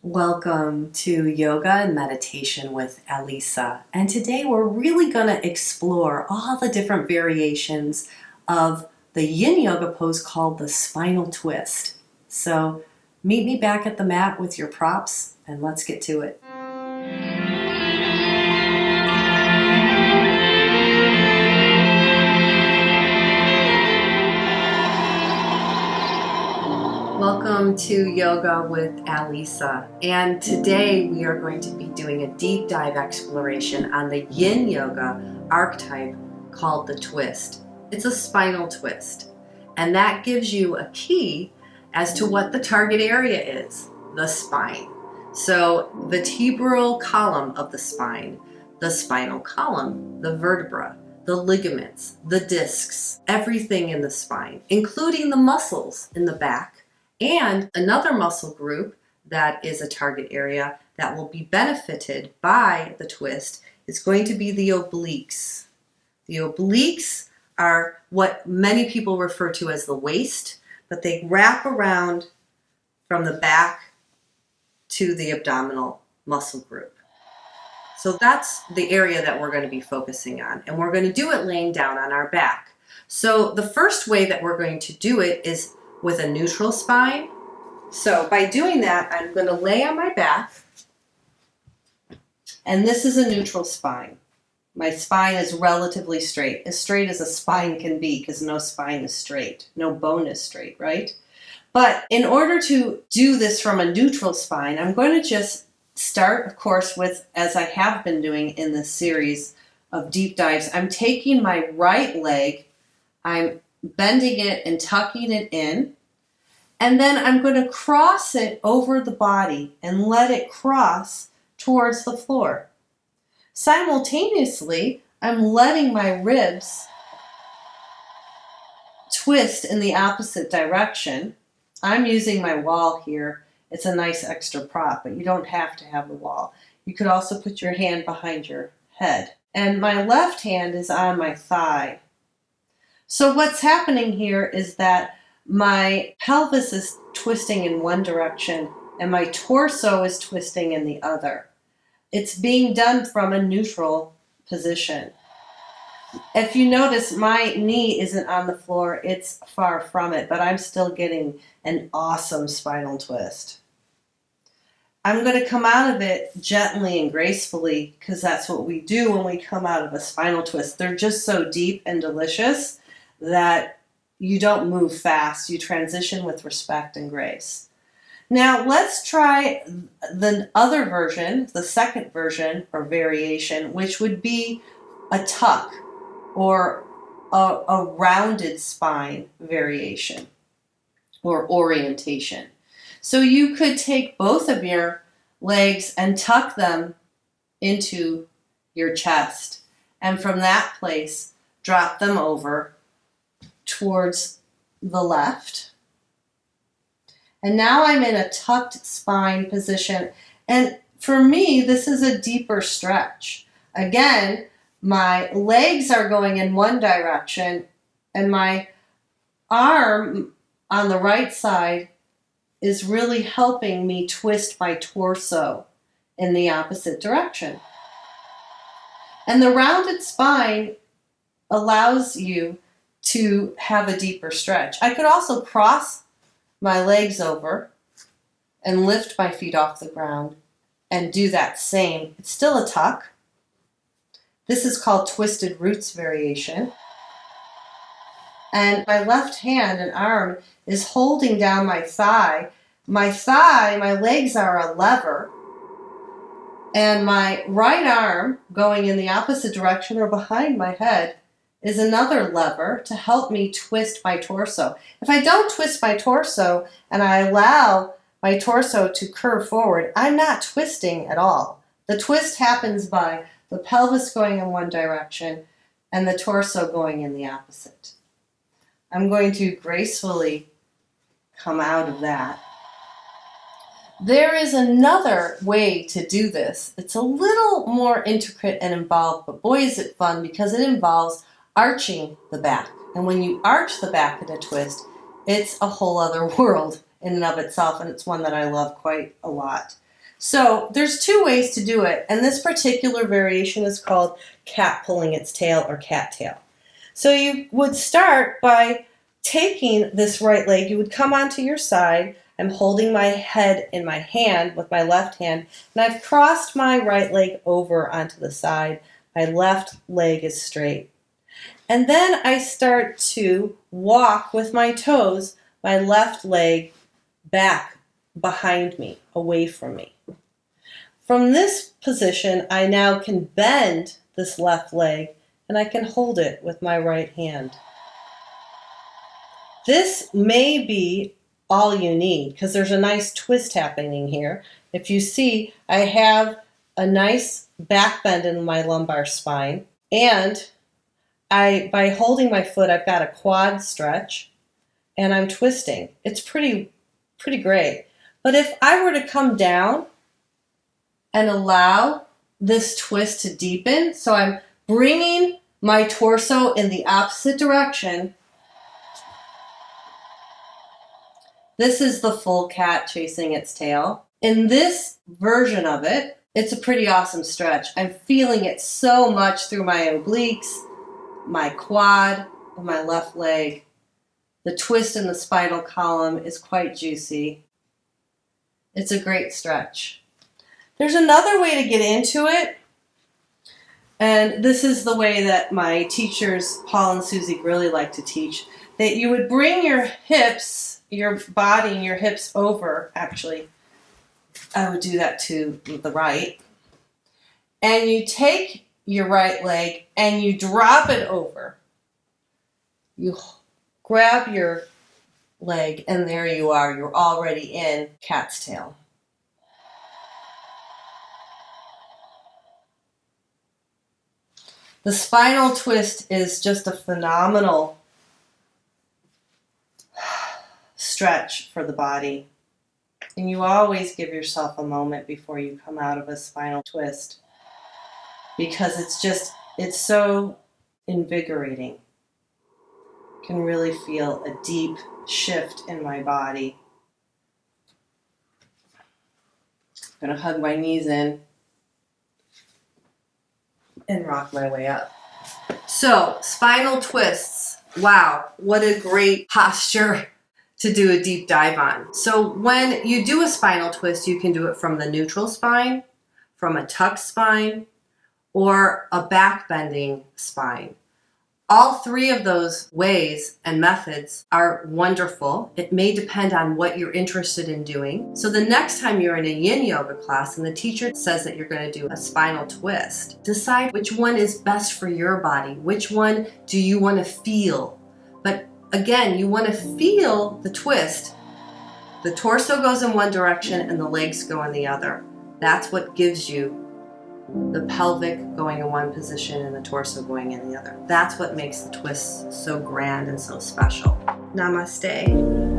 Welcome to Yoga and Meditation with Alisa. And today we're really going to explore all the different variations of the Yin Yoga pose called the Spinal Twist. So meet me back at the mat with your props and let's get to it. Welcome to Yoga with Alisa, and today we are going to be doing a deep dive exploration on the Yin Yoga archetype called the twist. It's a spinal twist, and that gives you a key as to what the target area is, the spine. So the vertebral column of the spine, the spinal column, the vertebra, the ligaments, the discs, everything in the spine, including the muscles in the back. And another muscle group that is a target area that will be benefited by the twist is going to be the obliques. The obliques are what many people refer to as the waist, but they wrap around from the back to the abdominal muscle group. So that's the area that we're going to be focusing on, and we're going to do it laying down on our back. So the first way that we're going to do it is with a neutral spine. So by doing that, I'm going to lay on my back, and this is a neutral spine. My spine is relatively straight as a spine can be, because no spine is straight, no bone is straight, right? But in order to do this from a neutral spine, I'm going to just start, of course, with, as I have been doing in this series of deep dives, I'm taking my right leg, I'm bending it and tucking it in, and then I'm going to cross it over the body and let it cross towards the floor. Simultaneously, I'm letting my ribs twist in the opposite direction. I'm using my wall here. It's a nice extra prop, but you don't have to have the wall. You could also put your hand behind your head. And my left hand is on my thigh. So what's happening here is that my pelvis is twisting in one direction and my torso is twisting in the other. It's being done from a neutral position. If you notice, my knee isn't on the floor, it's far from it, but I'm still getting an awesome spinal twist. I'm going to come out of it gently and gracefully, because that's what we do when we come out of a spinal twist. They're just so deep and delicious that you don't move fast. You transition with respect and grace. Now let's try the other version, the second version or variation, which would be a tuck or a rounded spine variation or orientation. So you could take both of your legs and tuck them into your chest, and from that place drop them over towards the left. And now I'm in a tucked spine position. And for me, this is a deeper stretch. Again, my legs are going in one direction and my arm on the right side is really helping me twist my torso in the opposite direction. And the rounded spine allows you to have a deeper stretch. I could also cross my legs over and lift my feet off the ground and do that same. It's still a tuck. This is called twisted roots variation. And my left hand and arm is holding down my thigh. My legs are a lever, and my right arm going in the opposite direction or behind my head is another lever to help me twist my torso. If I don't twist my torso and I allow my torso to curve forward, I'm not twisting at all. The twist happens by the pelvis going in one direction and the torso going in the opposite. I'm going to gracefully come out of that. There is another way to do this. It's a little more intricate and involved, but boy is it fun, because it involves arching the back. And when you arch the back in a twist, it's a whole other world in and of itself, and it's one that I love quite a lot. So there's two ways to do it, and this particular variation is called cat pulling its tail or cat tail. So you would start by taking this right leg, you would come onto your side. I'm holding my head in my hand with my left hand, and I've crossed my right leg over onto the side. My left leg is straight. And then I start to walk with my toes, my left leg back behind me, away from me. From this position, I now can bend this left leg and I can hold it with my right hand. This may be all you need because there's a nice twist happening here. If you see, I have a nice back bend in my lumbar spine, and by holding my foot, I've got a quad stretch and I'm twisting. It's pretty great. But if I were to come down and allow this twist to deepen, so I'm bringing my torso in the opposite direction, this is the full cat chasing its tail. In this version of it, it's a pretty awesome stretch. I'm feeling it so much through my obliques, my quad, and my left leg. The twist in the spinal column is quite juicy. It's a great stretch. There's another way to get into it, and this is the way that my teachers, Paul and Susie, really like to teach, that you would bring your hips, your body and your hips over, actually, I would do that to the right, and you take your right leg and you drop it over. You grab your leg and there you are. You're already in cat's tail. The spinal twist is just a phenomenal stretch for the body. And you always give yourself a moment before you come out of a spinal twist because it's so invigorating. I can really feel a deep shift in my body. I'm going to hug my knees in and rock my way up. So, spinal twists. Wow, what a great posture to do a deep dive on. So when you do a spinal twist, you can do it from the neutral spine, from a tucked spine, or a back bending spine. All three of those ways and methods are wonderful. It may depend on what you're interested in doing. So the next time you're in a Yin Yoga class and the teacher says that you're going to do a spinal twist, decide which one is best for your body. Which one do you want to feel? But again, you want to feel the twist. The torso goes in one direction and the legs go in the other. That's what gives you the pelvic going in one position and the torso going in the other. That's what makes the twists so grand and so special. Namaste.